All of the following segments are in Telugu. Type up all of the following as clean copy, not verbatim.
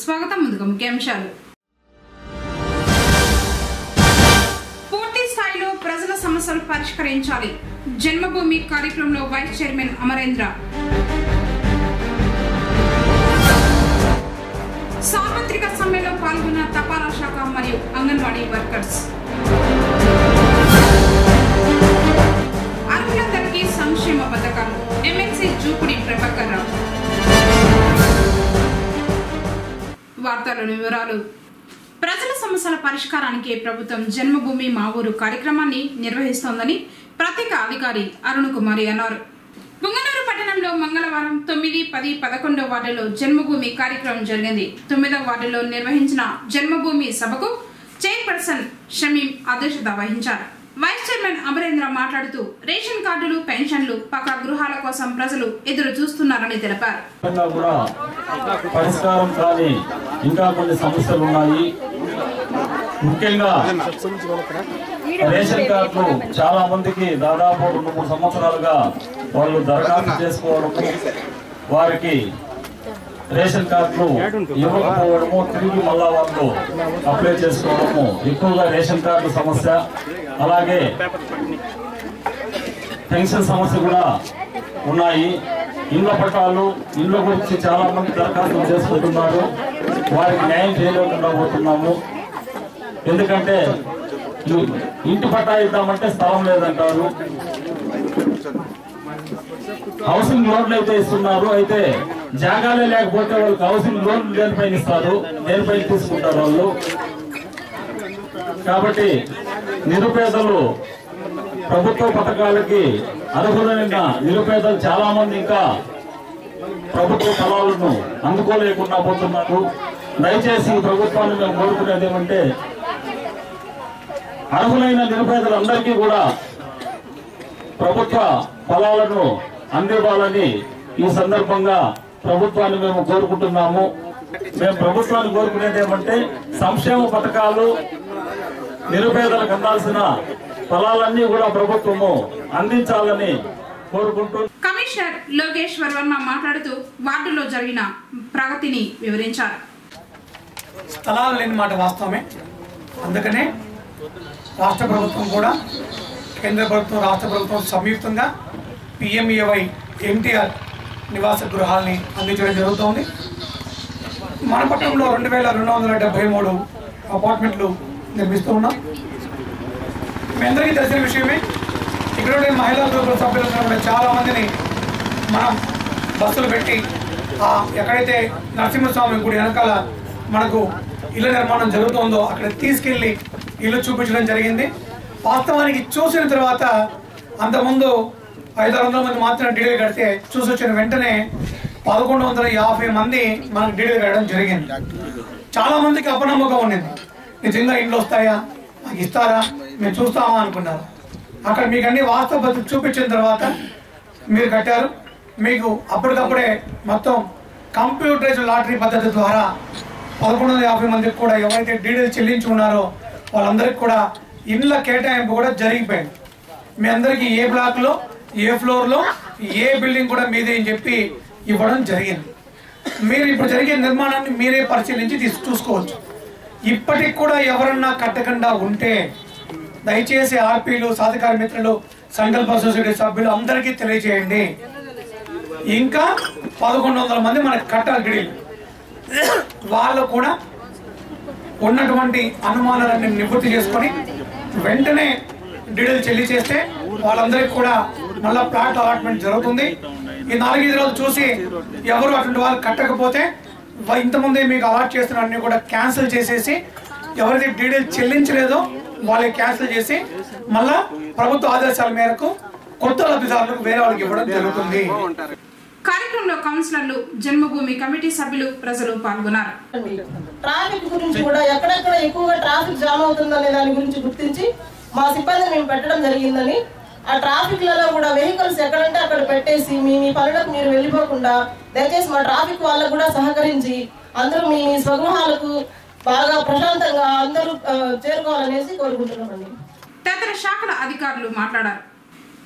స్వాగతం. ముందుగా ముఖ్యాంశాలు. పూర్తి స్థాయిలో ప్రజల సమస్యలు పరిష్కరించాలి. జన్మభూమి కార్యక్రమంలో వైస్ చైర్మన్ అమరేంద్ర. సార్వత్రిక సమ్మెలో పాల్గొన్న తపాలా శాఖ మరియు అంగన్వాడీ వర్కర్స్. అర్హులందరికీ సంక్షేమ పథకాలు. ఎమ్మెల్సీ జూపుడి ప్రభాకర్ రావు. వార్తలను వివరాలు. ప్రజల సమస్యల పరిష్కారానికి ప్రభుత్వం జన్మభూమి మా ఊరు కార్యక్రమాన్ని నిర్వహిస్తోందని ప్రత్యేక అధికారి అరుణ్ కుమారి అన్నారు. పుంగనూరు పట్టణంలో మంగళవారం 9, 10, 11 వార్డులో జన్మభూమి కార్యక్రమం జరిగింది. 9వ వార్డులో నిర్వహించిన జన్మభూమి సభకు చైర్పర్సన్ షమీం అధ్యక్షత వహించారు. వైస్ చైర్మన్ అమరేంద్ర మాట్లాడుతూ రేషన్ కార్డులు, పెన్షన్లు, పక్కా గృహాల కోసం ప్రజలు ఎదురు చూస్తున్నారని తెలిపారు. పరిష్కారం కానీ ఇంకా కొన్ని సమస్యలు ఉన్నాయి. ముఖ్యంగా రేషన్ కార్డులు చాలా మందికి దాదాపు 2-3 సంవత్సరాలుగా వాళ్ళు దరఖాస్తు చేసుకోవడము, వారికి రేషన్ కార్డులు ఇవ్వకపోవడము, తిరిగి మళ్ళా వాళ్ళు అప్లై చేసుకోవడము ఎక్కువగా రేషన్ కార్డు సమస్య. అలాగే పెన్షన్ సమస్య కూడా ఉన్నాయి. ఇళ్ల పట్టాలు, ఇళ్ల గురించి చాలా మంది దరఖాస్తులు చేసుకుంటున్నారు. వారికి న్యాయం చేయలేకుండా పోతున్నాము. ఎందుకంటే ఇంటి పట్టా ఇద్దామంటే స్థలం లేదంటారు. హౌసింగ్ లోన్లు అయితే ఇస్తున్నారు, అయితే జాగాలే లేకపోతే వాళ్ళకి హౌసింగ్ లోన్లు దేనిపైన ఇస్తారు, దేనిపైన తీసుకుంటారు వాళ్ళు. కాబట్టి నిరుపేదలు ప్రభుత్వ పథకాలకి అర్హులైన నిరుపేదలు చాలా మంది ఇంకా ప్రభుత్వ ఫలాలను అందుకోలేకుండా పోతున్నారు. దయచేసి ప్రభుత్వాన్ని మేము కోరుకునేది ఏమంటే అర్హులైన నిరుపేదలందరికీ కూడా ప్రభుత్వ ఫలాలను అందివ్వాలని ఈ సందర్భంగా ప్రభుత్వాన్ని మేము కోరుకుంటున్నాము. మేము ప్రభుత్వాన్ని కోరుకునేది ఏమంటే సంక్షేమ పథకాలు, నిరుపేదలకు అందాల్సిన ఫలాలన్నీ కూడా ప్రభుత్వము అందించాలని కోరుకుంటూ కమిషనర్ లోకేశ్వర్ వర్మ మాట్లాడుతూ వార్డులో జరిగిన ప్రగతిని వివరించారు. స్థలాలు లేని మాట వాస్తవమే. అందుకనే రాష్ట్ర ప్రభుత్వం కూడా, కేంద్ర ప్రభుత్వం, రాష్ట్ర ప్రభుత్వం సంయుక్తంగా PMAY NTR నివాస గృహాలని అందించడం జరుగుతోంది. మన పట్టణంలో 2273 అపార్ట్మెంట్లు నిర్మిస్తూ ఉన్నాం. మీ అందరికీ తెలిసిన విషయమే. ఇక్కడ మహిళా గ్రూపుల సభ్యులందరూ కూడా చాలా మందిని మనం బస్సులు పెట్టి ఎక్కడైతే నరసింహస్వామి గుడి వెనకాల మనకు ఇళ్ల నిర్మాణం జరుగుతుందో అక్కడ తీసుకెళ్లి ఇల్లు చూపించడం జరిగింది. వాస్తవానికి చూసిన తర్వాత అంతకుముందు 500 మంది మాత్రం డీడీలు కడితే చూసి వచ్చిన వెంటనే 1150 మంది మనకు డీడీలు కట్టడం జరిగింది. చాలా మందికి అపనమ్మకం ఉన్నది. నిజంగా ఇంట్లో వస్తాయా, మాకు ఇస్తారా, మేము చూస్తామా అనుకున్నారు. అక్కడ మీకు అన్ని వాస్తవ పద్ధతి చూపించిన తర్వాత మీరు కట్టారు. మీకు అప్పటికప్పుడే మొత్తం కంప్యూటరైజ్ లాటరీ పద్ధతి ద్వారా 1150 మందికి కూడా ఎవరైతే డీడీలు చెల్లించుకున్నారో వాళ్ళందరికీ కూడా ఇండ్ల కేటాయింపు కూడా జరిగిపోయింది. మీ అందరికీ ఏ బ్లాక్లో, ఏ ఫ్లోర్లో, ఏ బిల్డింగ్ కూడా మీదే అని చెప్పి ఇవ్వడం జరిగింది. మీరు ఇప్పుడు జరిగే నిర్మాణాన్ని మీరే పరిశీలించి చూసుకోవచ్చు. ఇప్పటికి కూడా ఎవరన్నా కట్టకుండా ఉంటే దయచేసి ఆర్పీలు, సాధికార మిత్రులు, సంకల్ప సొసైటీ సభ్యులు అందరికీ తెలియజేయండి. ఇంకా 1100 మంది మనకు కట్టాలి డీడీలు. వాళ్ళు కూడా ఉన్నటువంటి అనుమానాలన్నీ నివృత్తి చేసుకొని వెంటనే డీడీలు చెల్లించేస్తే వాళ్ళందరికీ కూడా మళ్ళీ ప్లాట్ అలాట్మెంట్ జరుగుతుంది. ఈ 4-5 రోజులు చూసి ఎవరు అటువంటి వాళ్ళు కట్టకపోతే ఇంతకుముందే మీకు అలాట్ చేస్తున్న అన్ని కూడా క్యాన్సిల్ చేసేసి ఎవరైతే డీడీలు చెల్లించలేదో వాళ్ళకి క్యాన్సిల్ చేసి మళ్ళా ప్రభుత్వ ఆదేశాల మేరకు కొత్త లబ్ధిదారులకు వేరే వాళ్ళకి ఇవ్వడం జరుగుతుంది. కార్యక్రమంలో కౌన్సిలర్లు, జన్మభూమి కమిటీ సభ్యులు, ప్రజలు పాల్గొన్నారు. ట్రాఫిక్ గురించి కూడా ఎక్కడెక్కడ ఎక్కువగా ట్రాఫిక్ జామ్ అవుతుందనే దాని గురించి గుర్తించి మా సిబ్బంది మేము పెట్టడం జరిగిందని, ఆ ట్రాఫిక్లలో కూడా వెహికల్స్ ఎక్కడంటే అక్కడ పెట్టేసి మీ పనులకు మీరు వెళ్ళిపోకుండా దయచేసి మా ట్రాఫిక్ వాళ్ళకు కూడా సహకరించి అందరూ మీ స్వగృహాలకు బాగా ప్రశాంతంగా అందరూ చేరుకోవాలనేసి కోరుకుంటున్నామండి. తదితర శాఖల అధికారులు మాట్లాడారు.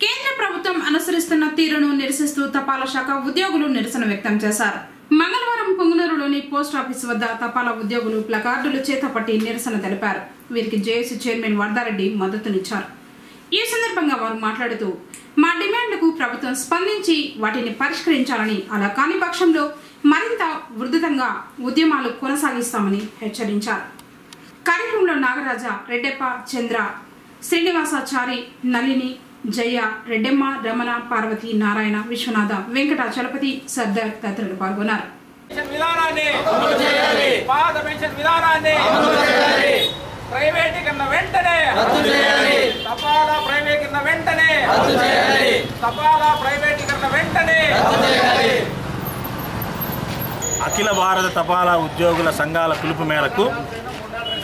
కేంద్ర ప్రభుత్వం అనుసరిస్తున్న తీరును నిరసిస్తూ తపాలా శాఖ ఉద్యోగులు నిరసన వ్యక్తం చేశారు. మంగళవారం పుంగనూరులో పట్టణంలోని పోస్ట్ ఆఫీస్ వద్ద తపాలా ఉద్యోగులు ప్లకార్డులు చేతపట్టి నిరసన తెలిపారు. వీరికి జేఏసీ చైర్మన్ వరదారెడ్డి మద్దతునిచ్చారు. ఈ సందర్భంగా వారు మాట్లాడుతూ మా డిమాండ్లకు ప్రభుత్వం స్పందించి వాటిని పరిష్కరించాలని, అలా కాని పక్షంలో మరింత ఉధృతంగా ఉద్యమాలు కొనసాగిస్తామని హెచ్చరించారు. కార్యక్రమంలో నాగరాజ, రెడ్డెప్ప, చంద్ర, శ్రీనివాసాచారి, నళిని, జయ, రెడ్డెమ్మ, రమణ, పార్వతి, నారాయణ, విశ్వనాథ, వెంకట, చలపతి, సర్దార్ తదితరులు పాల్గొన్నారు. ప్రైవేటీకరణ వెంటనే రద్దు చేయాలి. తపాలా ప్రైవేటీకరణ వెంటనే రద్దు చేయాలి. తపాలా ప్రైవేటీకరణ వెంటనే రద్దు చేయాలి. అఖిల భారత తపాలా ఉద్యోగుల సంఘాల పిలుపు మేరకు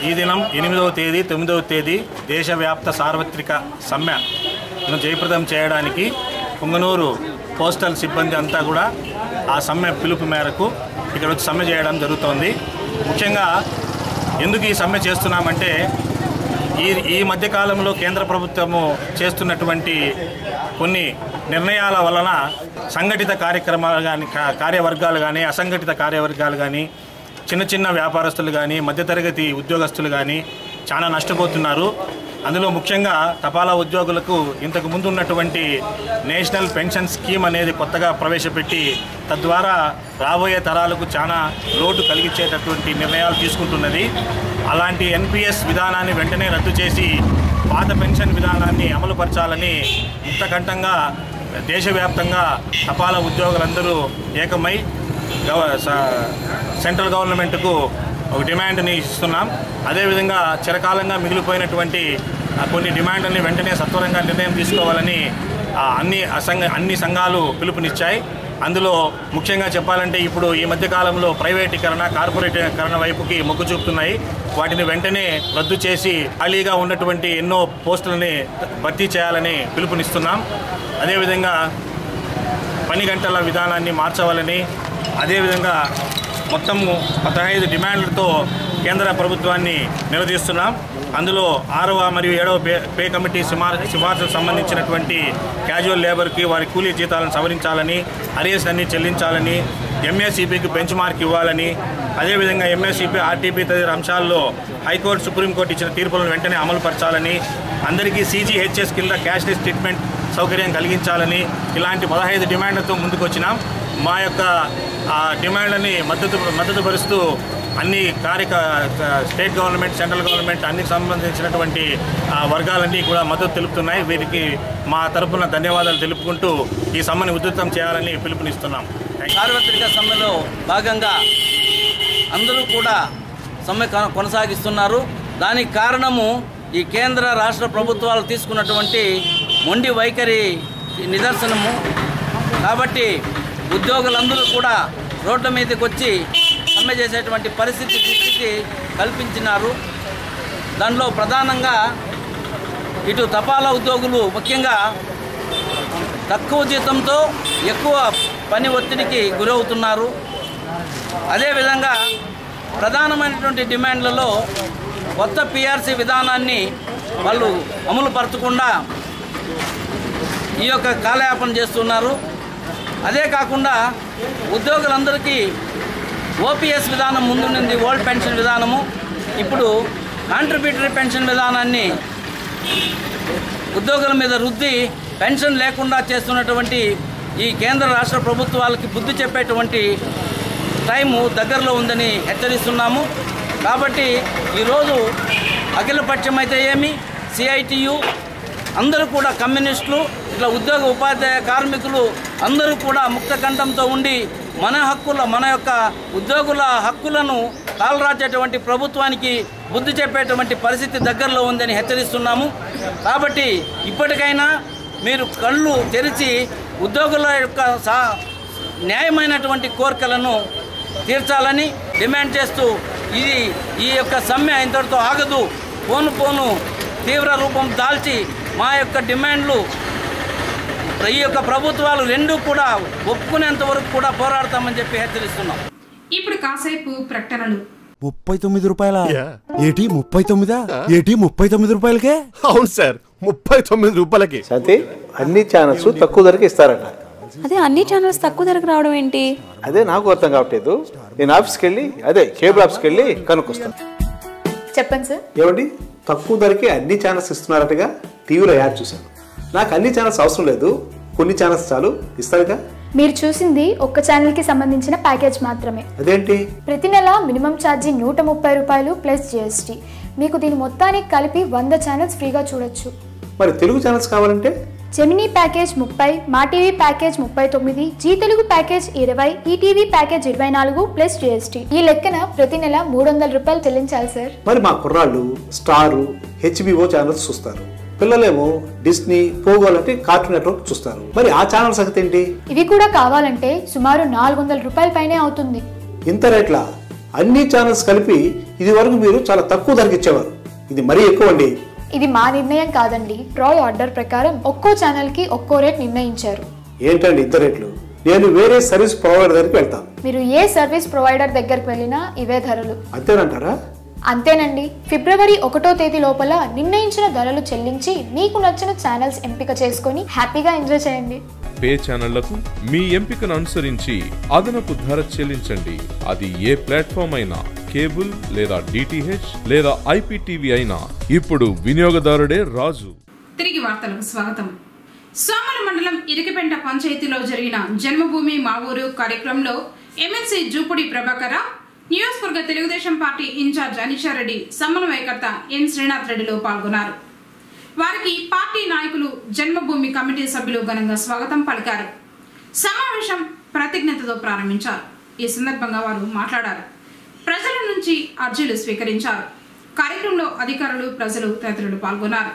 ఈ దినం 8వ తేదీ 9వ తేదీ దేశవ్యాప్త సార్వత్రిక సమ్మెను జయప్రదం చేయడానికి పుంగనూరు పోస్టల్ సిబ్బంది అంతా కూడా ఆ సమ్మె పిలుపు మేరకు ఇక్కడ వచ్చి సమ్మె చేయడం జరుగుతోంది. ముఖ్యంగా ఎందుకు ఈ సమ్మె చేస్తున్నామంటే ఈ మధ్యకాలంలో కేంద్ర ప్రభుత్వము చేస్తున్నటువంటి కొన్ని నిర్ణయాల వలన సంఘటిత కార్యక్రమాలు కానీ కార్యవర్గాలు కానీ అసంఘటిత కార్యవర్గాలు కానీ చిన్న చిన్న వ్యాపారస్తులు కానీ మధ్యతరగతి ఉద్యోగస్తులు కానీ చాలా నష్టపోతున్నారు. అందులో ముఖ్యంగా తపాలా ఉద్యోగులకు ఇంతకు ముందు ఉన్నటువంటి నేషనల్ పెన్షన్ స్కీమ్ అనేది కొత్తగా ప్రవేశపెట్టి తద్వారా రాబోయే తరాలకు చాలా లోటు కలిగించేటటువంటి నిర్ణయాలు తీసుకుంటున్నది. అలాంటి ఎన్పిఎస్ విధానాన్ని వెంటనే రద్దు చేసి పాత పెన్షన్ విధానాన్ని అమలుపరచాలని ముక్తకంఠంగా దేశవ్యాప్తంగా తపాలా ఉద్యోగులందరూ ఏకమై సెంట్రల్ గవర్నమెంట్కు ఒక డిమాండ్ని ఇస్తున్నాం. అదేవిధంగా చిరకాలంగా మిగిలిపోయినటువంటి కొన్ని డిమాండ్ని వెంటనే సత్వరంగా నిర్ణయం తీసుకోవాలని అన్ని సంఘాలు పిలుపునిచ్చాయి. అందులో ముఖ్యంగా చెప్పాలంటే ఇప్పుడు ఈ మధ్యకాలంలో ప్రైవేటీకరణ, కార్పొరేటీకరణ వైపుకి మొగ్గు చూపుతున్నాయి. వాటిని వెంటనే రద్దు చేసి ఖాళీగా ఉన్నటువంటి ఎన్నో పోస్టులని భర్తీ చేయాలని పిలుపునిస్తున్నాం. అదేవిధంగా పని గంటల విధానాన్ని మార్చవాలని, అదేవిధంగా మొత్తం 15 డిమాండ్లతో కేంద్ర ప్రభుత్వాన్ని నిలదీస్తున్నాం. అందులో 6వ మరియు 7వ పే కమిటీ సిఫార్సులకు సంబంధించినటువంటి క్యాజువల్ లేబర్కి వారి కూలీ జీతాలను సవరించాలని, అరియర్స్ అన్ని చెల్లించాలని, ఎంఏసీపీకి బెంచ్ మార్క్ ఇవ్వాలని, అదేవిధంగా ఎంఏసీపీ, ఆర్టీపీ తదితర అంశాల్లో హైకోర్టు, సుప్రీంకోర్టు ఇచ్చిన తీర్పులను వెంటనే అమలుపరచాలని, అందరికీ సీజీహెచ్ఎస్ కింద క్యాష్లెస్ ట్రీట్మెంట్ సౌకర్యం కలిగించాలని ఇలాంటి 15 డిమాండ్లతో ముందుకు వచ్చినాం. మా యొక్క డిమాండ్లని మద్దతుపరుస్తూ అన్ని స్టేట్ గవర్నమెంట్, సెంట్రల్ గవర్నమెంట్ అన్నికి సంబంధించినటువంటి వర్గాలన్నీ కూడా మద్దతు తెలుపుతున్నాయి. వీరికి మా తరపున ధన్యవాదాలు తెలుపుకుంటూ ఈ సమ్మెను ఉధృతం చేయాలని పిలుపునిస్తున్నాం. సార్వత్రిక సమ్మెలో భాగంగా అందరూ కూడా సమ్మె కొనసాగిస్తున్నారు. దానికి కారణము ఈ కేంద్ర రాష్ట్ర ప్రభుత్వాలు తీసుకున్నటువంటి మొండి వైఖరి నిదర్శనము. కాబట్టి ఉద్యోగులందరూ కూడా రోడ్ల మీదకి వచ్చి సమ్మె చేసేటువంటి పరిస్థితి కల్పించినారు. దానిలో ప్రధానంగా ఇటు తపాలా ఉద్యోగులు ముఖ్యంగా తక్కువ జీతంతో ఎక్కువ పని ఒత్తిడికి గురవుతున్నారు. అదేవిధంగా ప్రధానమైనటువంటి డిమాండ్లలో కొత్త పిఆర్సీ విధానాన్ని వాళ్ళు అమలు పరచకుండా ఈ యొక్క కాలయాపన చేస్తున్నారు. అదే కాకుండా ఉద్యోగులందరికీ ఓపీఎస్ విధానం ముందుండింది, ఓల్డ్ పెన్షన్ విధానము. ఇప్పుడు కాంట్రిబ్యూటరీ పెన్షన్ విధానాన్ని ఉద్యోగుల మీద రుద్ది పెన్షన్ లేకుండా చేస్తున్నటువంటి ఈ కేంద్ర రాష్ట్ర ప్రభుత్వాలకి బుద్ధి చెప్పేటువంటి టైము దగ్గరలో ఉందని హెచ్చరిస్తున్నాము. కాబట్టి ఈరోజు అఖిలపక్షం అయితే ఏమి, సిఐటియు అందరూ కూడా, కమ్యూనిస్టులు, ఇట్లా ఉద్యోగ ఉపాధ్యాయ కార్మికులు అందరూ కూడా ముక్తకంఠంతో ఉండి మన యొక్క ఉద్యోగుల హక్కులను కాలరాచేటువంటి ప్రభుత్వానికి బుద్ధి చెప్పేటువంటి పరిస్థితి దగ్గరలో ఉందని హెచ్చరిస్తున్నాము. కాబట్టి ఇప్పటికైనా మీరు కళ్ళు తెరిచి ఉద్యోగుల యొక్క న్యాయమైనటువంటి కోరికలను తీర్చాలని డిమాండ్ చేస్తూ ఈ యొక్క సమ్మె ఇంతటితో ఆగదు. పోను తీవ్ర రూపం దాల్చి మా యొక్క డిమాండ్లు ఈ యొక్క ప్రభుత్వాలు రెండూ కూడా ఒప్పుకునేంత వరకు కూడా పోరాడతామని చెప్పి హెచ్చరిస్తున్నాం. ఇప్పుడు కాసేపు ప్రకటనలు. 39 రూపాయల ఏటి 39 ఏటి 39 రూపాయలకే? అవును సార్, 39 రూపాయలకి. అన్ని ఛానల్స్ తక్కువ ధరకి ఇస్తారట. అదే అన్ని ఛానల్స్ తక్కువ ధరకు రావడం ఏంటి? అదే నాకు అర్థం కావట్లేదు. నేను ఆఫీస్కి వెళ్ళి కేబుల్ ఆఫీస్కి వెళ్ళి కనుక్కొస్తాను. చెప్పండి సార్. ఏమండి, తక్కువ ధరకే అన్ని ఛానల్స్ ఇస్తున్నారటగా టీవీలో యాడ్ చూశాను. నాకు అన్ని ఛానల్స్ అవసరం లేదు, కొన్ని ఛానల్స్ చాలు, ఇస్తారుగా? మీరు చూసింది ఒక్క ఛానల్కి సంబంధించిన ప్యాకేజ్ మాత్రమే. అదేంటి? ప్రతి నెల మినిమం ఛార్జీ 130 రూపాయలు ప్లస్ GST. మీకు దీని మొత్తానికి కలిపి 100 ఛానల్స్ ఫ్రీగా చూడొచ్చు. మరి తెలుగు ఛానల్స్ కావాలంటే? Gemini package 30, Maa TV package 39, Zee Telugu package 20, ETV package 24 plus GST. ఈ లెక్కన ప్రతి నెల 300 రూపాయలు చెల్లించాలి సార్. మరి మా కుర్రాళ్ళు స్టార్, HBO ఛానల్స్ చూస్తారు, పిల్లలేమో డిస్నీ, పోగో లాంటి కార్టూన్ నెట్వర్క్ చూస్తారు. మరి ఆ ఛానల్ సంగతి ఏంటి? ఇవి కూడా కావాలంటే సుమారు 400 రూపాయల పైనే అవుతుంది. ఇంత రేట్లా? అన్ని ఛానల్స్ కలిపి ఇది వరకు మీరు చాలా తక్కువ ధరకు ఇచ్చేవారు, ఇది మరీ ఎక్కువ అండి. ఇది మా నిర్ణయం కాదండి, ట్రాయ్ ఆర్డర్ ప్రకారం ఒక్కో ఛానల్ కి ఒక్కో రేట్ నిర్ణయించారు. ఏంటండి ఇంత రేట్లు? నేను వేరే సర్వీస్ ప్రొవైడర్ దగ్గరికి వెళ్తాను. మీరు ఏ సర్వీస్ ప్రొవైడర్ దగ్గరికి వెళ్ళినా ఇవే ధరలు. అంతేనంటారా? అంతేనండి. ఫిబ్రవరి 1వ తేదీ లోపల నిర్ణయించిన ధరలు చెల్లించి మీకు నచ్చిన ఛానల్స్ ఎంపిక చేసుకొని హ్యాపీగా ఎంజాయ్ చేయండి. పే ఛానళ్లకు మీ ఎంపికను అనుసరించి అదనపు ధర చెల్లించండి. అది ఏ ప్లాట్ఫామ్ అయినా, కేబుల్ లేదా DTH లేదా IPTV అయినా ఇప్పుడు వినియోగదారుడే రాజు. తిరిగి వార్తలకు స్వాగతం. సోమల మండలం ఇరికిపెంట పంచాయతీలో జరిగిన జన్మభూమి మా ఊరు కార్యక్రమంలో ఎమ్మెల్సీ జూపుడి ప్రభాకర్, నియోజకవర్గ తెలుగుదేశం పార్టీ ఇన్ఛార్జ్ అనిషారెడ్డి, సమన్వయకర్త ఎన్ శ్రీనాథ్ రెడ్డిలో పాల్గొన్నారు. వారికి పార్టీ నాయకులు, జన్మభూమి కమిటీ సభ్యులు ఘనంగా స్వాగతం పలికారు. సమావేశం ప్రతిజ్ఞతతో ప్రారంభించారు. ఈ సందర్భంగా వారు మాట్లాడారు. ప్రజల నుంచి అర్జీలు స్వీకరించారు. కార్యక్రమంలో అధికారులు, ప్రజలు తదితరులు పాల్గొన్నారు.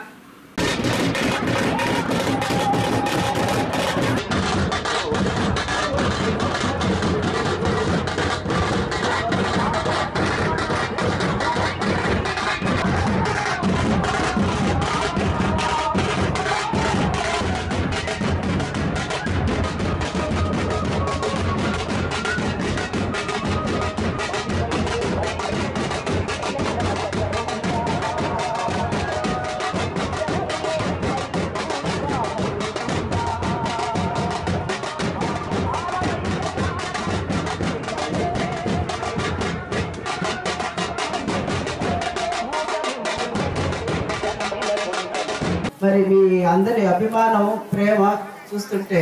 మరి మీ అందరి అభిమానం, ప్రేమ చూస్తుంటే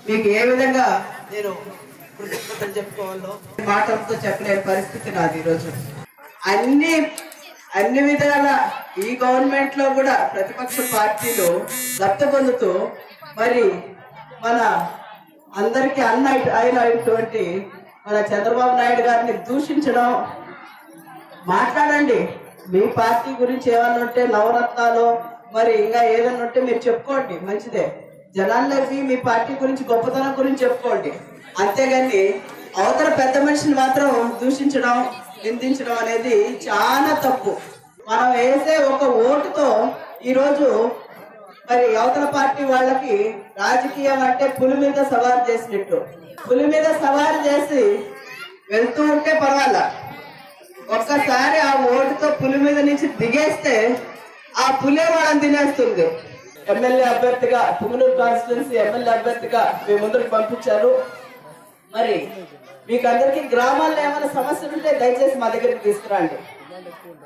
మీకు ఏ విధంగా నేను కృతజ్ఞతలు చెప్పుకోవాలో మాటలతో చెప్పలేని పరిస్థితి నాది. ఈరోజు అన్ని విధాల ఈ గవర్నమెంట్ లో కూడా ప్రతిపక్ష పార్టీలు లబ్ధి పొందుతూ మరి మన అందరికీ అయినటువంటి మన చంద్రబాబు నాయుడు గారిని దూషించడం. మాట్లాడండి, మీ పార్టీ గురించి ఏమన్నా ఉంటే నవరత్నాలు మరి ఇంకా ఏదన్నా ఉంటే మీరు చెప్పుకోండి, మంచిదే. జనాల్లోకి మీ పార్టీ గురించి, గొప్పతనం గురించి చెప్పుకోండి. అంతేగాని అవతల పెద్ద మనిషిని మాత్రం దూషించడం, నిందించడం అనేది చాలా తప్పు. మనం వేసే ఒక ఓటుతో ఈరోజు మరి అవతల పార్టీ వాళ్ళకి రాజకీయం అంటే పులి మీద సవారు చేసినట్టు. పులి మీద సవారు చేసి వెళ్తూ ఉంటే పర్వాలా, ఒక్కసారి ఆ ఓటుతో పులి మీద నుంచి దిగేస్తే ఆ పులే వాళ్ళని తినేస్తుంది. ఎమ్మెల్యే అభ్యర్థిగా, పుంగనూరు కాన్స్టిట్యున్సీ ఎమ్మెల్యే అభ్యర్థిగా మీ ముందుకు పంపించారు. మరి మీకు అందరికీ గ్రామాల్లో ఏమైనా సమస్యలు ఉంటే దయచేసి మా దగ్గరికి తీసుకురండి.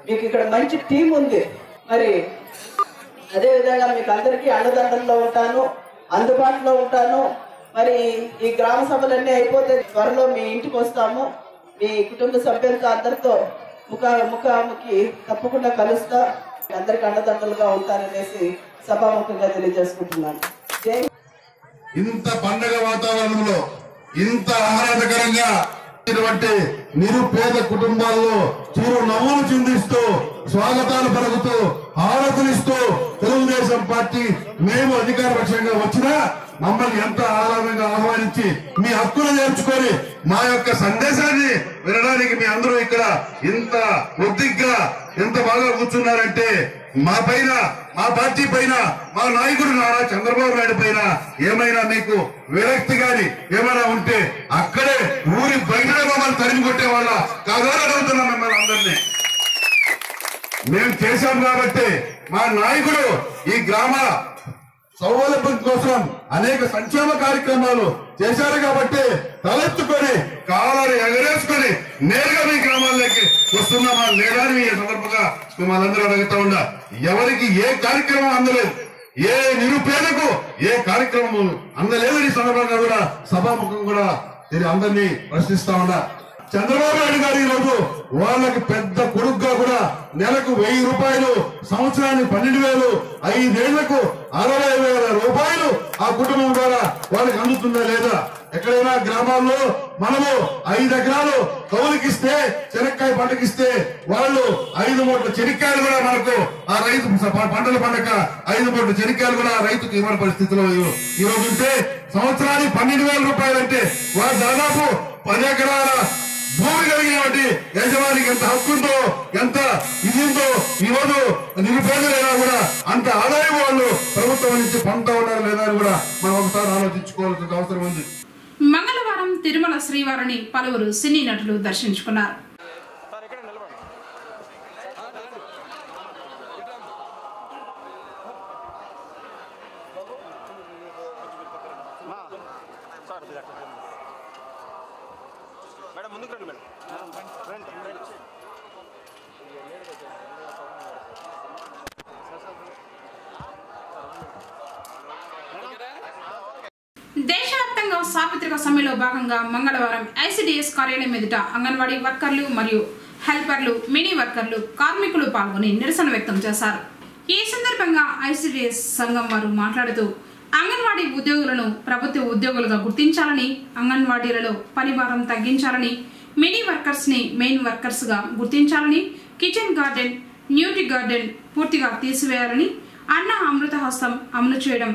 మీకు ఇక్కడ మంచి టీం ఉంది. మరి అదే విధంగా మీకు అందరికీ అండదండల్లో ఉంటాను, అందుబాటులో ఉంటాను. మరి ఈ గ్రామ సభలన్నీ అయిపోతే త్వరలో మీ ఇంటికి వస్తాము. మీ కుటుంబ సభ్యులతో అందరితో ముఖాముఖి తప్పకుండా కలుస్తా. అందరికి అండదండలుగా ఉంటారనేసి సభాముఖంగా తెలియజేసుకుంటున్నాను. ఇంత పండగ వాతావరణంలో, ఇంత ఆహ్లాదకరంగా నిరుపేద కుటుంబాల్లో చిరు నవ్వులు చిందిస్తూ, స్వాగతాలు పలుకుతూ, హారతులిస్తూ తెలుగుదేశం పార్టీ మేము అధికార పక్షంగా వచ్చినా మమ్మల్ని ఎంత ఆహ్లాదంగా ఆహ్వానించి మీ హక్కులు నేర్చుకొని మా యొక్క సందేశాన్ని వినడానికి మీ అందరూ ఇక్కడ ఇంత ఒద్దిగ్గా ఎంత బాగా కూర్చున్నారంటే మా పైన, మా పార్టీ పైన, మా నాయకుడు నారా చంద్రబాబు నాయుడు పైన ఏమైనా మీకు విరక్తి గాని ఏమైనా ఉంటే అక్కడే ఊరి బయట మమ్మల్ని తరిమి కొట్టే వాళ్ళ కాదని అడుగుతున్నాం మిమ్మల్ని అందరినీ. మేము చేశాం కాబట్టి మా నాయకుడు ఈ గ్రామ సౌలభ్యం కోసం అనేక సంక్షేమ కార్యక్రమాలు చేశారు కాబట్టి తలెత్తుకొని కాలాన్ని ఎగరేసుకొని నేరుగా మీ గ్రామాల్లోకి వస్తున్నామా లేదా అని ఈ సందర్భంగా మిమ్మల్ని అడుగుతా ఉన్నా. ఎవరికి ఏ కార్యక్రమం అందలేదు, ఏ నిరుపేదకు ఏ కార్యక్రమం అందలేదని ఈ సందర్భంగా కూడా సభాముఖం కూడా నేను అందరినీ ప్రశ్నిస్తా ఉన్నా. చంద్రబాబు నాయుడు గారు ఈ రోజు వాళ్ళకి పెద్ద కొడుకుగా కూడా నెలకు 1000 రూపాయలు, సంవత్సరానికి 12,000, 5 ఏళ్లకు 60,000 రూపాయలు ఆ కుటుంబం ద్వారా వాళ్ళకి అందుతుందా లేదా? ఎక్కడైనా గ్రామాల్లో మనము 5 ఎకరాలు కౌలుకిస్తే, చెనక్కాయ పంటకిస్తే వాళ్ళు 5 మూట్ల చెనిక్కాయలు కూడా మనకు ఆ రైతు పంటలు పండక 5 మూట్ల చెనిక్కాయలు కూడా రైతుకు ఇవ్వని పరిస్థితిలో ఈ రోజు ఉంటే, సంవత్సరానికి 12,000 రూపాయలు అంటే వాళ్ళు దాదాపు 10 ఎకరాల భూమి కలిగినటువంటి యజమానికి ఎంత హక్కు ఉందో, ఎంత ఇది ఉందో, ఈ రోజు నిరుపేదలైనా కూడా అంత ఆదాయం వాళ్ళు ప్రభుత్వం నుంచి పొందుతా ఉన్నారు లేదా అని కూడా మనం ఒకసారి ఆలోచించుకోవాల్సిన అవసరం ఉంది. మంగళవారం తిరుమల శ్రీవారిని పలువురు సినీ నటులు దర్శించుకున్నారు. దేశవ్యాప్తంగా సార్వత్రిక సమ్మెలో భాగంగా మంగళవారం ఐసిడిఎస్ కార్యాలయం ఎదుట అంగన్వాడీ వర్కర్లు మరియు హెల్పర్లు, మినీ వర్కర్లు, కార్మికులు పాల్గొని నిరసన వ్యక్తం చేశారు. ఈ సందర్భంగా ఐసిడిఎస్ సంఘం వారు మాట్లాడుతూ అంగన్వాడీ ఉద్యోగులను ప్రభుత్వ ఉద్యోగులుగా గుర్తించాలని, అంగన్వాడీలలో పనిభారం తగ్గించాలని, మినీ వర్కర్స్ ని మెయిన్ వర్కర్స్ గా గుర్తించాలని, కిచెన్ గార్డెన్, న్యూట్రీ గార్డెన్ పూర్తిగా తీసివేయాలని, అన్న అమృత హస్తం అమలు చేయడం,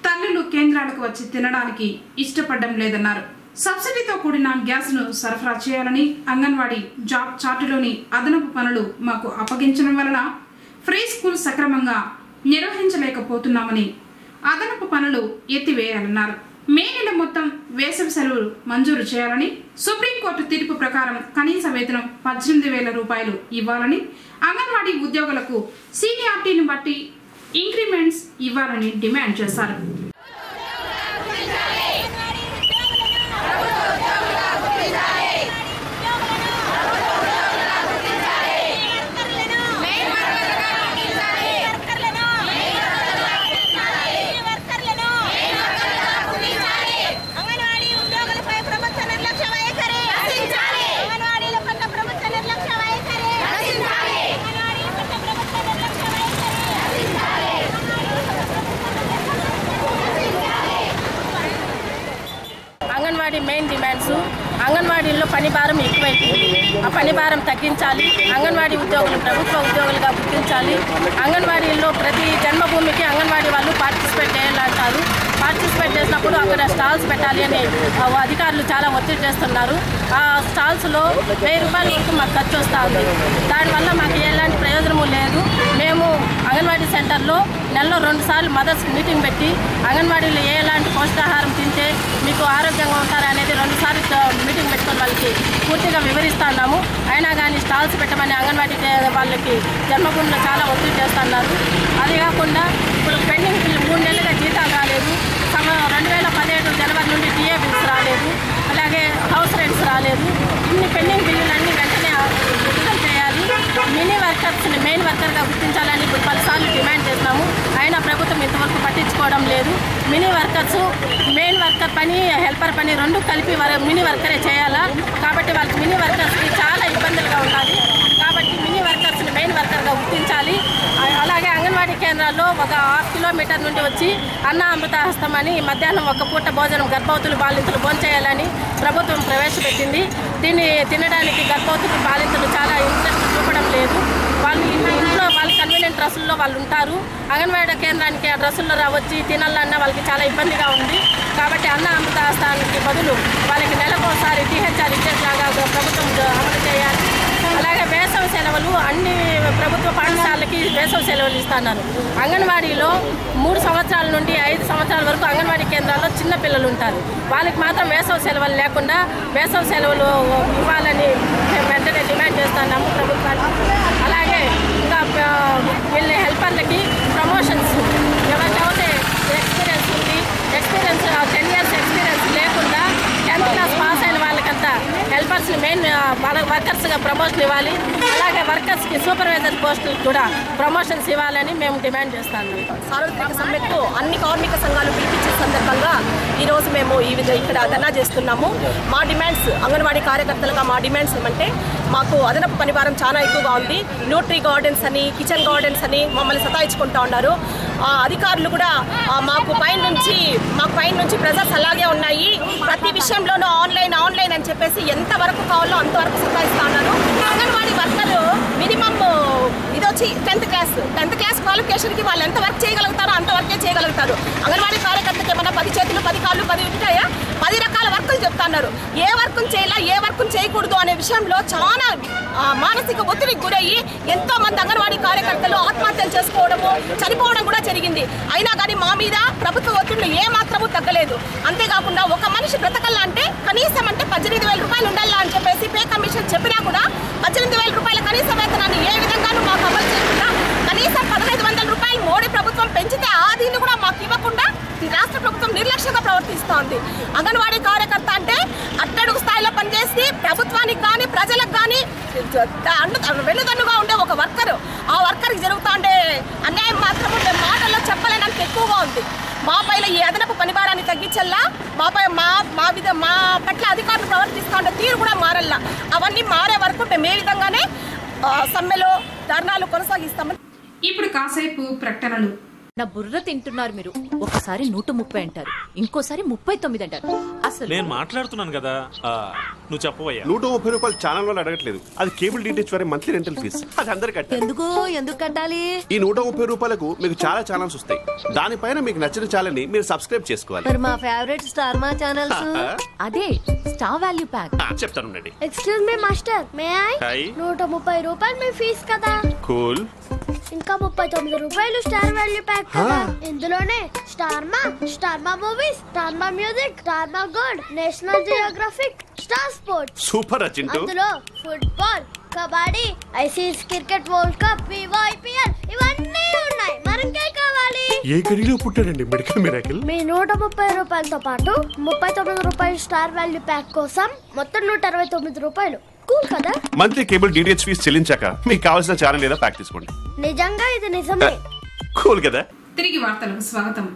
తల్లులు కేంద్రాలకు వచ్చి తినడానికి ఇష్టపడడం లేదన్నారు. సబ్సిడీతో కూడిన గ్యాస్ ను సరఫరా చేయాలని, అంగన్వాడీ జాబ్ చార్టులోని అదనపు పనులు మాకు అప్పగించడం వలన ఫ్రీ స్కూల్ సక్రమంగా నిర్వహించలేకపోతున్నామని, అదనపు పనులు ఎత్తివేయాలన్నారు. మే నెల మొత్తం వేసవి సెలవులు మంజూరు చేయాలని, సుప్రీంకోర్టు తీర్పు ప్రకారం కనీస వేతనం 18,000 రూపాయలు ఇవ్వాలని, అంగన్వాడీ ఉద్యోగులకు సీనియారిటీని బట్టి ఇంక్రిమెంట్స్ ఇవ్వాలని డిమాండ్ చేశారు. అంగన్వాడీ మెయిన్ డిమాండ్స్, అంగన్వాడీల్లో పని భారం ఎక్కువైపోయింది, ఆ పని భారం తగ్గించాలి, అంగన్వాడీ ఉద్యోగులు ప్రభుత్వ ఉద్యోగులుగా గుర్తించాలి, అంగన్వాడీల్లో ప్రతి జన్మభూమికి అంగన్వాడీ వాళ్ళు పార్టిసిపేట్ చేయాలంటారు. పార్టిసిపేట్ చేసినప్పుడు అక్కడ స్టాల్స్ పెట్టాలి అని అధికారులు చాలా ఒత్తిడి చేస్తున్నారు. ఆ స్టాల్స్లో 1000 రూపాయల వరకు మాకు ఖర్చు వస్తూ ఉంది. దానివల్ల మాకు ఎలాంటి ప్రయోజనము లేదు. మేము అంగన్వాడీ సెంటర్లో నెలలో 2 సార్లు మదర్స్ మీటింగ్ పెట్టి అంగన్వాడీలో ఎలాంటి పౌష్టికాహారం తింటే మీకు ఆరోగ్యంగా ఉంటారు అనేది 2 సార్లు మీటింగ్ పెట్టుకొని వాళ్ళకి పూర్తిగా వివరిస్తున్నాము. అయినా కానీ స్టాల్స్ పెట్టమని అంగన్వాడీ వాళ్ళకి జన్మభూమిలో చాలా ఒత్తిడి చేస్తున్నారు. అది కాకుండా ఇప్పుడు పెండింగ్ బిల్లు 3 నెలలుగా జీతాలు రాలేదు. 2017 జనవరి నుండి టీఏ బిల్స్ రాలేదు, అలాగే హౌస్ రెంట్స్ రాలేదు. ఇన్ని పెండింగ్ బిల్లులన్నీ వెంటనే విడుదల చేయాలి. మినీ వర్కర్స్ని మెయిన్ వర్కర్గా గుర్తించాలని ఇప్పుడు 10 సార్లు డిమాండ్ చేస్తున్నాము. అయినా ప్రభుత్వం ఇంతవరకు పట్టించుకోవడం లేదు. మినీ వర్కర్స్ మెయిన్ వర్కర్ పని, హెల్పర్ పని 2 కలిపి మినీ వర్కరే చేయాలా. కాబట్టి వాళ్ళకి మినీ వర్కర్స్కి చాలా ఇబ్బందులుగా ఉండాలి. కాబట్టి మినీ వర్కర్స్ని మెయిన్ వర్కర్గా గుర్తించాలి. అలాగే అంగన్వాడీ కేంద్రాల్లో ఒక 1/2 కిలోమీటర్ నుండి వచ్చి అన్న అమృత హస్తం అని మధ్యాహ్నం 1 పూట భోజనం గర్భవతులు బాలింతలు భోంచేయాలని ప్రభుత్వం ప్రవేశపెట్టింది. దీన్ని తినడానికి గర్భవతులు బాలింతలు చాలా ఇంట్రెస్ట్ చూపడం లేదు. వాళ్ళు ఇంట్లో వాళ్ళ కన్వీనియంట్ డ్రెస్సుల్లో వాళ్ళు ఉంటారు. అంగన్వాడీ కేంద్రానికి ఆ డ్రెస్సుల్లో వచ్చి తినాలన్నా వాళ్ళకి చాలా ఇబ్బందిగా ఉంది. కాబట్టి అన్న అమృత హస్తానికి బదులు వాళ్ళకి నెలకోసారి THR ఇచ్చేలాగా ప్రభుత్వం అమలు చేయాలి. అలాగే వేసవి సెలవులు అన్ని ప్రభుత్వ పాఠశాలకి వేసవి సెలవులు ఇస్తున్నారు. అంగన్వాడీలో 3 సంవత్సరాల నుండి 5 సంవత్సరాల వరకు అంగన్వాడీ కేంద్రాల్లో చిన్న పిల్లలు ఉంటారు. వాళ్ళకి మాత్రం వేసవి సెలవులు లేకుండా వేసవి సెలవులు ఇవ్వాలని మేము వెంటనే డిమాండ్ చేస్తున్నాము ప్రభుత్వాన్ని. అలాగే ఇంకా వీళ్ళ హెల్పర్లకి ప్రమోషన్స్ ఎవరికైతే వర్కర్స్గా ప్రమోషన్ ఇవ్వాలి. అలాగే వర్కర్స్కి సూపర్వైజర్ పోస్టులకు కూడా ప్రమోషన్స్ ఇవ్వాలని మేము డిమాండ్ చేస్తాము. సార్వత్రిక సమ్మెకు అన్ని కార్మిక సంఘాలు పిలిపించే సందర్భంగా ఈరోజు మేము ఇక్కడ ధర్నా చేస్తున్నాము. మా డిమాండ్స్, అంగన్వాడీ కార్యకర్తలుగా మా డిమాండ్స్ ఏమంటే, మాకు అదనపు పనిభారం చాలా ఎక్కువగా ఉంది. న్యూట్రీ గార్డెన్స్ అని, కిచెన్ గార్డెన్స్ అని మమ్మల్ని సతాయించుకుంటూ ఉన్నారు. అధికారులు కూడా మాకు పైన నుంచి ప్రెజర్స్ అలాగే ఉన్నాయి. ప్రతి విషయంలోనూ ఆన్లైన్ అని చెప్పేసి ఎంతవరకు కావాలో అంతవరకు సతాయిస్తూ ఉన్నారు. అంగన్వాడీ వర్కర్లు మినిమమ్ ఇదొచ్చి 10th క్లాస్ క్వాలిఫికేషన్కి వాళ్ళు ఎంత వర్క్ చేయగలుగుతారో అంతవరకే చేయగలుగుతారు. అంగన్వాడీ కార్యకర్తకి ఏమన్నా 10 చేతులు 10 కాళ్ళు 10 ఉంటాయా? 10 రకాల వర్కులు చెప్తున్నారు. ఏ వర్కులు చేయాలా, ఏ వర్కులు చేయకూడదు అనే విషయంలో చాలా మానసిక ఒత్తిడికి గురయ్యి ఎంతో మంది అంగన్వాడీ కార్యకర్తలు ఆత్మహత్యలు చేసుకోవడము, చనిపోవడం కూడా జరిగింది. అయినా కానీ మా మీద ప్రభుత్వ ఒత్తిడిలు ఏ మాత్రమూ తగ్గలేదు. అంతేకాకుండా ఒక మనిషి బ్రతకల్లా అంటే కనీసం అంటే 18,000 రూపాయలు ఉండాలా అని చెప్పేసి పే కమిషన్ చెప్పినా కూడా 18,000 రూపాయల కనీస వేతనాన్ని ఏ విధంగానూ మాకు అమలు చేయకుండా కనీసం 1,500 రూపాయలు మోడీ ప్రభుత్వం పెంచితే ఆ దీన్ని కూడా మాకు ఇవ్వకుండా రాష్ట్ర ప్రభుత్వం నిర్లక్ష్యంగా ప్రవర్తిస్తోంది. అంగన్వాడీ కార్యకర్త అంటే అట్టడుగు స్థాయిలో పనిచేసి ప్రభుత్వానికి కానీ ప్రజలకు కానీ వెన్నుదన్నుగా ఉండే ఒక వర్కరు. ఆ వర్కర్కి జరుగుతూ ఉండే అన్యాయం మాత్రం మాటల్లో చెప్పలేనంత ఎక్కువగా ఉంది. మా పైన ఈ అదనపు పనిభారాన్ని తగ్గించల్లా, మా పట్ల అధికారులు ప్రవర్తిస్తూ ఉండే తీరు కూడా మారల్లా. అవన్నీ మారే వరకు మేము ఏ విధంగానే సమ్మెలో ధర్నాలు కొనసాగిస్తామని. ఇప్పుడు కాసేపు ప్రకటనలు. నా బుర్ర తింటున్నారు మీరు. ఒకసారి 130 అంటారు, ఇంకోసారి 39 అంటారు. అసలు నేను మాట్లాడుతున్నాను కదా, నువ్వు చెప్పవయ్యా. 130 రూపాయలు ఛానల్ వాళ్ళు అడగట్లేదు. అది కేబుల్ డిటిహెచ్ వారి మంత్లీ రెంటల్ ఫీజు. అది అందరు కట్టాలి. ఎందుకు కట్టాలి? ఈ 130 రూపాయలకు మీకు చాలా ఛానల్స్ వస్తాయి. దానిపైన మీకు నచ్చిన ఛానల్ ని మీరు సబ్స్క్రైబ్ చేసుకోవాలి. మరి మా ఫేవరెట్ స్టార్ మా ఛానల్స్ అదే స్టార్ వాల్యూ ప్యాక్. చెప్తాను. Excuse me master, may I? 130 రూపాయలు మీ ఫీజు కదా. కూల్. ఇంకా 39 రూపాయలు స్టార్ వాల్యూ ప్యాక్ కదా. ఇందులోనే star Maa movies, star Maa music, star Maa gold, National Geographic, star sports. Super అచింటూ. అందులో football, kabaddi, ICC cricket world cup, Vivo IPL ఇవన్నీ ఉన్నాయి. మరింకే కావాలి? ఏ గడిలో పుట్టాడండి మెడికల్ మిరాకిల్? మీ 130 రూపాయలతో పాటు 39 రూపాయలు స్టార్ వాల్యూ ప్యాక్ కోసం మొత్తం 169 రూపాయలు. కూల్ కదా? మంత్లీ కేబుల్ డిటిహెచ్ ఫీజు చెల్లించాక మీకు కావాల్సిన ఛానల్ లేదా ప్యాక్ తీసుకోండి. నిజంగా ఇది నిజమే. కూల్ కదా? తిరిగి వార్తలకు స్వాగతం.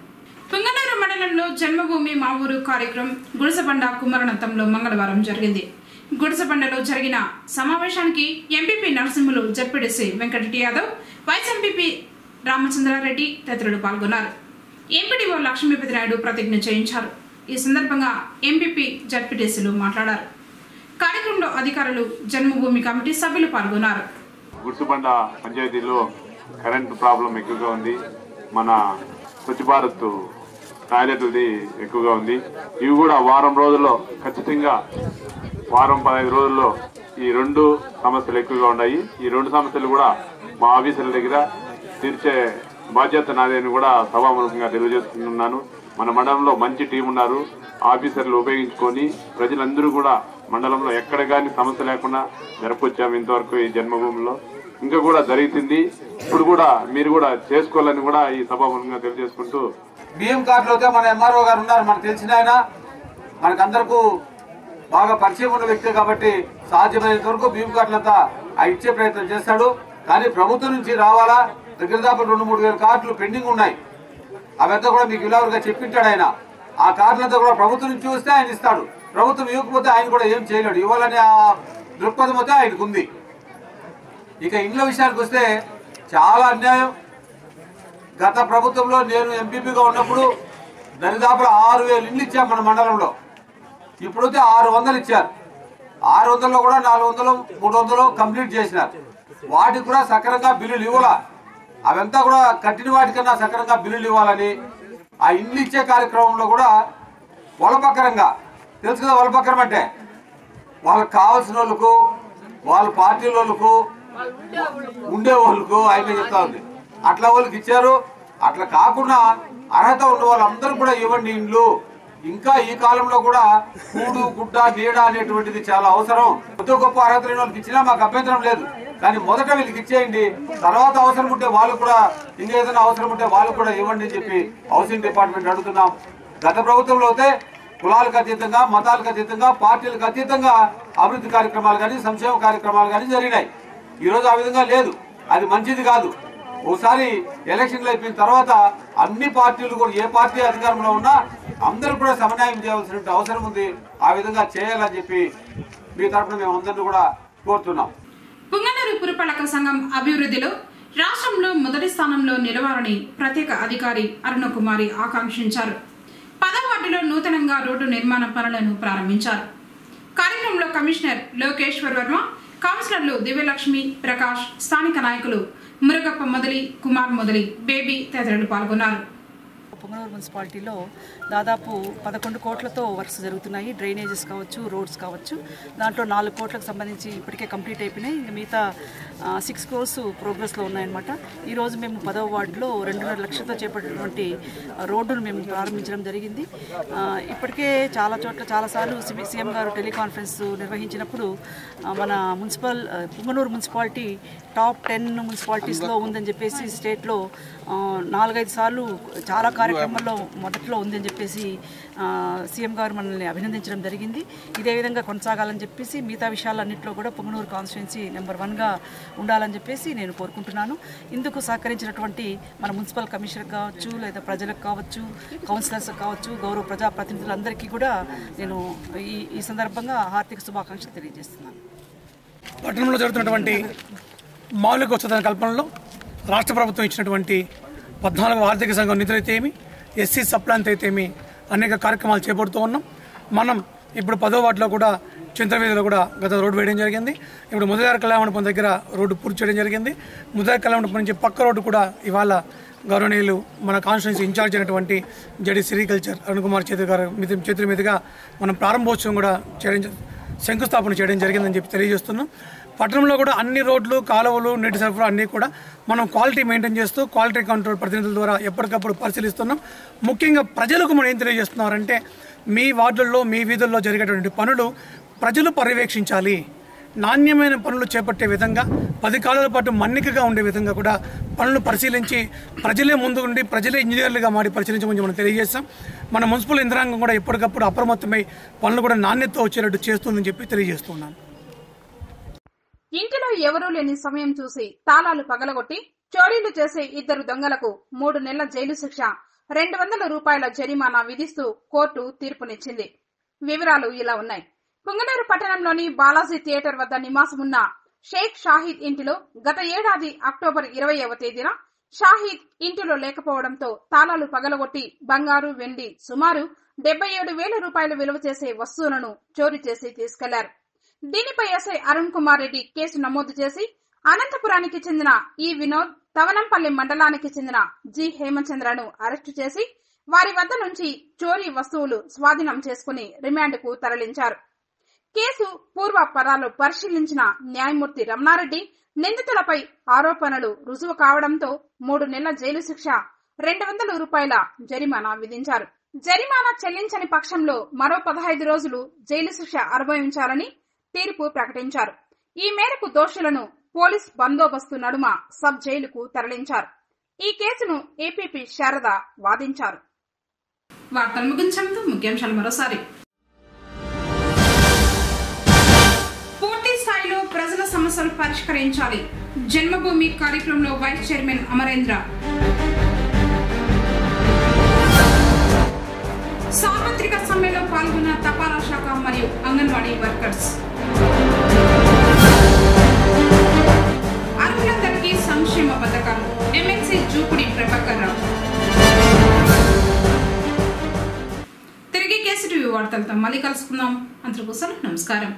పుంగనూరు మండలంలో జన్మభూమి మా ఊరు కార్యక్రమం గుడిసెబండ కుమ్మరణంతంలో మంగళవారం జరిగింది. గుడిసెబండలో జరిగిన సమావేశానికి MPP Narasimhulu, ZPTC Venkatareddy Yadav, vice MPP Ramachandrareddy తదితరులు పాల్గొన్నారు. ఎంపీడీఓ లక్ష్మీపతి నాయుడు ప్రతిజ్ఞ చేయించారు. ఈ సందర్భంగా ఎంపీపీ, జడ్పీటీసీలు మాట్లాడారు. కార్యక్రమంలో అధికారులు, జన్మభూమి కమిటీ సభ్యులు పాల్గొన్నారు. గుడిసెబండ పంచాయతీలో కరెంట్ ప్రాబ్లం ఎక్కువగా ఉంది. మన స్వచ్ఛ భారత్ టాయిలెట్ది ఎక్కువగా ఉంది. ఇవి కూడా వారం రోజుల్లో ఖచ్చితంగా 15 రోజుల్లో ఈ 2 సమస్యలు ఎక్కువగా ఉన్నాయి. ఈ 2 సమస్యలు కూడా మా ఆఫీసర్ల దగ్గర తీర్చే బాధ్యత నాదని కూడా సభాముఖంగా తెలియజేస్తున్నాను. మన మండలంలో మంచి టీం ఉన్నారు. ఆఫీసర్లు ఉపయోగించుకొని ప్రజలందరూ కూడా మండలంలో ఎక్కడ కానీ సమస్య లేకుండా జరపొచ్చాము ఇంతవరకు ఈ జన్మభూమిలో. ఇంకా కూడా జరుగుతుంది. ఇప్పుడు కూడా మీరు కూడా చేసుకోవాలని కూడా ఈ సభాముఖంగా తెలియజేసుకుంటూ, బియ్యం కార్డులో అయితే మన ఎంఆర్ఓ గారు ఉన్నారు, మనకు తెలిసిన ఆయన, మనకందరికీ బాగా పరిచయం ఉన్న వ్యక్తి కాబట్టి సాధ్యమైనంత వరకు బియ్యం కార్డులంతా ఇచ్చే ప్రయత్నం చేస్తాడు. కానీ ప్రభుత్వం నుంచి రావాలా, దగ్గర దాకా 2-3 వేల కార్డులు పెండింగ్ ఉన్నాయి. అవంతా కూడా మీకు విలావరుగా చెప్పింటాడు ఆయన. ఆ కార్డులంతా కూడా ప్రభుత్వం నుంచి వస్తే ఆయన ఇస్తాడు. ప్రభుత్వం ఇవ్వకపోతే ఆయన కూడా ఏం చేయలేడు. ఇవ్వాలనే ఆ దృక్పథం అయితే ఆయనకు ఉంది. ఇక ఇండ్ల విషయానికి వస్తే చాలా అన్యాయం. గత ప్రభుత్వంలో నేను ఎంపీపీగా ఉన్నప్పుడు దరిదాపులు 6,000 ఇండ్లు ఇచ్చాం మన మండలంలో. ఇప్పుడైతే 600 ఇచ్చారు. 600లో కూడా 400, 300 కంప్లీట్ చేసినారు. వాటికి కూడా సక్రమంగా బిల్లులు ఇవ్వాల. అవంతా కూడా కట్టిన వాటికన్నా సక్రమంగా బిల్లులు ఇవ్వాలని ఆ ఇండ్లు ఇచ్చే కార్యక్రమంలో కూడా వలపక్కరంగా, తెలుసు కదా వలపక్కరం అంటే, వాళ్ళకి కావాల్సిన వాళ్ళకు, వాళ్ళ పార్టీ వాళ్ళకు, ఉండే వాళ్ళకు ఆయన చెప్తా ఉంది. అట్లా వాళ్ళకి ఇచ్చారు. అట్లా కాకుండా అర్హత ఉన్న వాళ్ళందరూ కూడా ఇవ్వండి ఇండ్లు. ఇంకా ఈ కాలంలో కూడా కూడు, గుడ్డ, నీడ అనేటువంటిది చాలా అవసరం. కొద్ది గొప్ప అర్హత లేని వాళ్ళకి ఇచ్చినా మాకు అభ్యంతరం లేదు. కానీ మొదట వీళ్ళకి ఇచ్చేయండి. తర్వాత అవసరం ఉంటే వాళ్ళు కూడా, ఇంకేదైనా అవసరం ఉంటే వాళ్ళు కూడా ఇవ్వండి అని చెప్పి హౌసింగ్ డిపార్ట్మెంట్ అడుగుతున్నాం. గత ప్రభుత్వంలో అయితే కులాలకు అతీతంగా, మతాలకు అతీతంగా, పార్టీలకు అతీతంగా అభివృద్ధి కార్యక్రమాలు కానీ సంక్షేమ కార్యక్రమాలు కానీ జరిగినాయి. ఈరోజు ఆ విధంగా లేదు. అది మంచిది కాదు. ఒకసారి ఎలక్షన్లు అయిపోయిన తర్వాత అన్ని పార్టీలు కూడా ఏ పార్టీ అధికారంలో ఉన్నా అందరూ కూడా సమన్వయం చేయవలసిన అవసరం ఉంది. ఆ విధంగా చేయాలని చెప్పి మీ తరఫున మేము అందరినీ కూడా కోరుతున్నాం. పుంగనూరు పురపాలక సంఘం అభివృద్ధిలో రాష్ట్రంలో మొదటి స్థానంలో నిలవాలని ప్రత్యేక అధికారి అరుణకుమారి ఆకాంక్షించారు. 10వ వార్డులో నూతనంగా రోడ్డు నిర్మాణ పనులను ప్రారంభించారు. కార్యక్రమంలో కమిషనర్ లోకేశ్వర్ వర్మ, కౌన్సిలర్లు దివ్యలక్ష్మి, ప్రకాష్, స్థానిక నాయకులు మురుగప్ప మొదలి, కుమార్ మొదలి, బేబీ తదితరులు పాల్గొన్నారు. పుంగనూరు మున్సిపాలిటీలో దాదాపు 11 కోట్లతో వర్క్స్ జరుగుతున్నాయి. డ్రైనేజెస్ కావచ్చు, రోడ్స్ కావచ్చు. దాంట్లో 4 కోట్లకు సంబంధించి ఇప్పటికే కంప్లీట్ అయిపోయినాయి. ఇంకా మిగతా 6 crores ప్రోగ్రెస్లో ఉన్నాయన్నమాట. ఈరోజు మేము 10వ వార్డులో 2.5 లక్షలతో చేపట్టినటువంటి రోడ్డును మేము ప్రారంభించడం జరిగింది. ఇప్పటికే చాలా చోట్ల చాలాసార్లు సీఎం గారు టెలికాన్ఫరెన్స్ నిర్వహించినప్పుడు మన పుంగనూరు మున్సిపాలిటీ టాప్ 10 మున్సిపాలిటీస్లో ఉందని చెప్పేసి స్టేట్లో 4-5 సార్లు చాలా కార్యక్రమాల్లో మొదట్లో ఉందని చెప్పేసి సీఎం గారు మనల్ని అభినందించడం జరిగింది. ఇదే విధంగా కొనసాగాలని చెప్పేసి మిగతా విషయాలన్నింటిలో కూడా పుంగనూరు కాన్స్టిట్యున్సీ నెంబర్ 1గా ఉండాలని చెప్పేసి నేను కోరుకుంటున్నాను. ఇందుకు సహకరించినటువంటి మన మున్సిపల్ కమిషనర్ కావచ్చు, లేదా ప్రజలకు కావచ్చు, కౌన్సిలర్స్ కావచ్చు, గౌరవ ప్రజాప్రతినిధులందరికీ కూడా నేను ఈ సందర్భంగా హార్దిక శుభాకాంక్షలు తెలియజేస్తున్నాను. పట్టణంలో జరుగుతున్నటువంటి మౌలిక వసతుల కల్పనలో రాష్ట్ర ప్రభుత్వం ఇచ్చినటువంటి 14వ ఆర్థిక సంఘం నిధులైతే ఏమి, ఎస్సీ సప్లాంత్ అయితే ఏమి అనేక కార్యక్రమాలు చేపడుతూ ఉన్నాం. మనం ఇప్పుడు 10వ వార్డులో కూడా చింతవీధిలో కూడా గత రోడ్డు వేయడం జరిగింది. ఇప్పుడు ముదయార కళ్యాణమండపం దగ్గర రోడ్డు పూర్తి చేయడం జరిగింది. ముదయార కళ్యాణమండపం నుంచి పక్క రోడ్డు కూడా ఇవాళ గౌరవనీయులు మన కాన్స్టిట్యున్సీ ఇన్ఛార్జ్ అయినటువంటి జడి సెరికల్చర్ అరుణకుమార్ చేతుల మీదుగా మనం ప్రారంభోత్సవం కూడా శంకుస్థాపన చేయడం జరిగిందని చెప్పి తెలియజేస్తున్నాం. పట్టణంలో కూడా అన్ని రోడ్లు, కాలువలు, నీటి సరఫరా అన్నీ కూడా మనం క్వాలిటీ మెయింటైన్ చేస్తూ క్వాలిటీ కంట్రోల్ ప్రతినిధుల ద్వారా ఎప్పటికప్పుడు పరిశీలిస్తున్నాం. ముఖ్యంగా ప్రజలకు మనం ఏం తెలియజేస్తున్నారంటే, మీ వార్డుల్లో, మీ వీధుల్లో జరిగేటువంటి పనులు ప్రజలు పర్యవేక్షించాలి. నాణ్యమైన పనులు చేపట్టే విధంగా 10 కాలాల పాటు మన్నికగా ఉండే విధంగా కూడా పనులు పరిశీలించి ప్రజలే ముందు ఉండి ప్రజలే ఇంజనీర్లుగా మారి పరిశీలించమని మనం తెలియజేస్తాం. మన మున్సిపల్ యంత్రాంగం కూడా ఎప్పటికప్పుడు అప్రమత్తమై పనులు కూడా నాణ్యతతో వచ్చేటట్టు చేస్తుందని చెప్పి తెలియజేస్తున్నాను. ఇంటిలో ఎవరూ లేని సమయం చూసి తాళాలు పగలగొట్టి చోరీలు చేసే 2 దొంగలకు 3 నెలల జైలు శిక్ష, 200 రూపాయల జరిమానా విధిస్తూ కోర్టు తీర్పునిచ్చింది. వివరాలు ఇలా ఉన్నాయి. పుంగనూరు పట్టణంలోని బాలాజీ థియేటర్ వద్ద నివాసమున్న షేక్ షాహీద్ ఇంటిలో గత ఏడాది అక్టోబర్ 20వ తేదీన షాహీద్ ఇంటిలో లేకపోవడంతో తాళాలు పగలగొట్టి బంగారు, వెండి సుమారు 77,000 రూపాయలు విలువ చేసే వస్తువులను చోరీ చేసి తీసుకెళ్లారు. దీనిపై ఎస్ఐ అరుణ్ కుమార్ రెడ్డి కేసు నమోదు చేసి అనంతపురానికి చెందిన ఈ వినోద్, తవనంపల్లి మండలానికి చెందిన జి హేమచంద్రను అరెస్టు చేసి వారి వద్ద నుంచి చోరీ వస్తువులు స్వాధీనం చేసుకుని రిమాండ్కు తరలించారు. కేసు పూర్వాపరాలు పరిశీలించిన న్యాయమూర్తి రమణారెడ్డి నిందితులపై ఆరోపణలు రుజువు కావడంతో 3 నెలల జైలు శిక్ష, 200 రూపాయల జరిమానా విధించారు. జరిమానా చెల్లించని పక్షంలో మరో 15 రోజులు జైలు శిక్ష అనుభవించాలని తీర్పు ప్రకటించారు. ఈ మేరకు దోషులను పోలీస్ బందోబస్తు నడుమ సబ్ జైలుకు తరలించారు. ఈ కేసును ఏపీపీ శారద వాదించారు. వార్తలు ముగించడంతో ముఖ్యాంశాలు మరోసారి. పూర్తి స్థాయిలో ప్రజల సమస్యలు పరిష్కరించాలి. జన్మభూమి కార్యక్రమంలో వైస్ చైర్మన్ అమరేంద్ర. సార్వత్రిక సమ్మెలో పాల్గొన్న తపాలా శాఖ మరియు అంగన్వాడీ వర్కర్స్. అర్హులందరికీ సంక్షేమ పథకాలు. ఎమ్మెల్సీ జూపుడి ప్రభాకర్ రావు. తిరిగి కేసీటీవీ వార్తలతో మళ్ళీ కలుసుకుందాం. అందరికీ నమస్కారం.